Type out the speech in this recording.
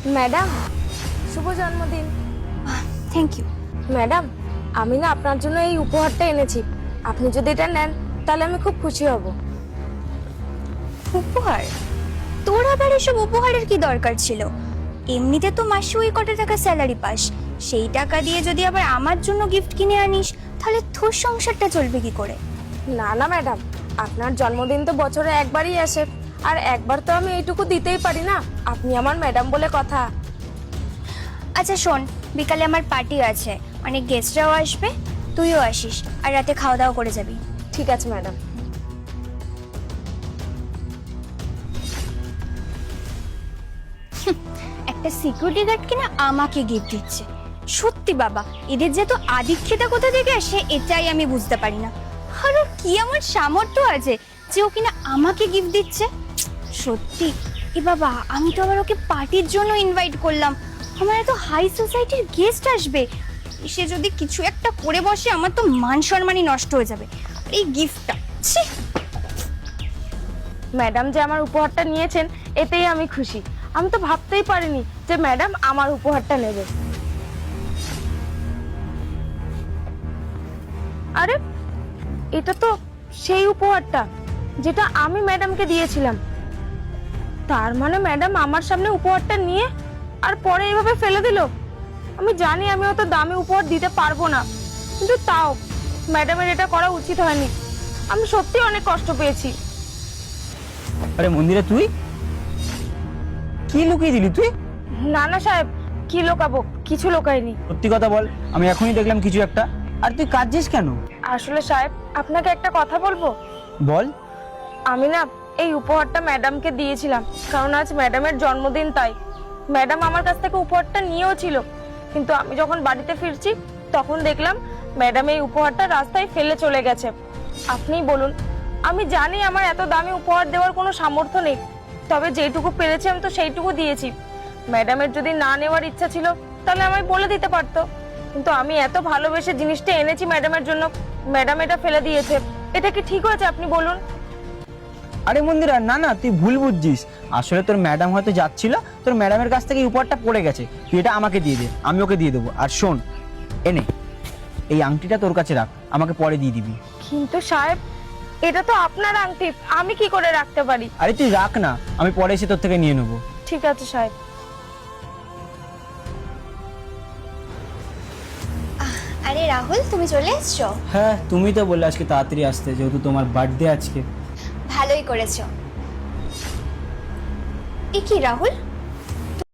Madam, শুভ জন্মদিন। Thank you. Madam, আমি না আপনার জন্য এই উপহারটা এনেছি। আপনি যদি এটা নেন তাহলে আমি খুব খুশি হব। উপহার? তোর আবার এসব উপহারের কি দরকার ছিল? এমনিতে তো মাসে ওই কত টাকা স্যালারি পাস, সেই টাকা দিয়ে যদি আবার আমার জন্য গিফট কিনে আনিস তাহলে তোর সংসারটা চলবে কি করে? না না ম্যাডাম, আপনার জন্মদিন তো বছরে একবারই আসে, আর একবার তো আমি এইটুকু দিতেই পারি না। আপনি আমার ম্যাডাম বলে কথা। আচ্ছা শোন, বিকালে আমার পার্টি আছে, অনেক গেস্টরাও আসবে, তুইও আসিস, আর রাতে খাওয়া দাওয়া করে যাবি। ঠিক আছে ম্যাডাম। একটা সিকিউরিটি গার্ড কিনা আমাকে গিফট দিচ্ছে। সত্যি বাবা, এদের যে তো আদিক্ষেতা কোথা থেকে আসে এটাই আমি বুঝতে পারি না। আর ওর কি আমার সামর্থ্য আছে যে ও কিনা আমাকে গিফট দিচ্ছে? সত্যি এ বাবা, আমি তো আবার ওকে পার্টির জন্য ইনভাইট করলাম, আমার এত হাই সোসাইটির গেস্ট আসবে, সে যদি কিছু একটা করে বসে আমার তো মান সম্মানই নষ্ট হয়ে যাবে। আর এই গিফটটা, ছি! ম্যাডাম যে আমার উপহারটা নিয়েছেন এতেই আমি খুশি। আমি তো ভাবতেই পারিনি যে ম্যাডাম আমার উপহারটা নেবে। আরে, এটা তো সেই উপহারটা যেটা আমি ম্যাডামকে দিয়েছিলাম। তার মানে ম্যাডাম আমার সামনে উপহারটা নিয়ে আর পরে এইভাবে ফেলে দিল। আমি জানি আমি অত দামি উপহার দিতে পারবো না, কিন্তু তাও ম্যাডামের এটা করা উচিত হয়নি। আমি সত্যি অনেক কষ্ট পেয়েছি। আরে মন্দিরে তুই কি লুকিয়ে দিলি তুই? না না সাহেব, কি লোকাবো? কিছু লোকাইনি। সত্যি কথা বল, আমি এখনই দেখলাম কিছু একটা। আর তুই কাঁদছিস কেন? আসলে সাহেব, আপনাকে একটা কথা বলবো। বল। আমি না এই উপহারটা ম্যাডামকে দিয়েছিলাম, কারণ আজ ম্যাডামের জন্মদিন, তাই ম্যাডাম আমার কাছ থেকে উপহারটা নিয়েও ছিল। কিন্তু আমি যখন বাড়িতে ফিরছি তখন দেখলাম ম্যাডাম এই উপহারটা রাস্তায় ফেলে চলে গেছে। আপনিই বলুন, আমি জানি আমার এত দামি উপহার দেওয়ার কোনো সামর্থ্য নেই, তবে যেটুকু পেরেছি আমি তো সেইটুকু দিয়েছি। ম্যাডামের যদি না নেওয়ার ইচ্ছা ছিল তাহলে আমায় বলে দিতে পারতো, কিন্তু আমি এত ভালোবেসে জিনিসটা এনেছি ম্যাডামের জন্য, ম্যাডাম এটা ফেলে দিয়েছে। এটা কি ঠিক হয়েছে আপনি বলুন? আরে মন্দিরা, না না, তুই ভুল বুঝছিস। আসলে তোর ম্যাডাম হয়তো যাচ্ছিল, তোর ম্যাডামের কাছ থেকে এই উপহারটা পড়ে গেছে, তুই এটা আমাকে দিয়ে দে, আমি ওকে দিয়ে দেবো। আর শোন, এনে এই আংটিটা তোর কাছে রাখ, আমাকে পরে দিয়ে দিবি। কিন্তু সাহেব, এটা তো আপনার আংটি, আমি কি করে রাখতে পারি? আরে তুই রাখ না, আমি পরে এসে তোর থেকে নিয়ে নেবো। ঠিক আছে সাহেব। আরে রাহুল, তুমি চলে এসছো? হ্যাঁ, তুমি তো বললে আজকে তাড়াতাড়ি আসতে, যেহেতু তোমার বার্থডে আজকে। ভালোই করেছো। এ কি রাহুল,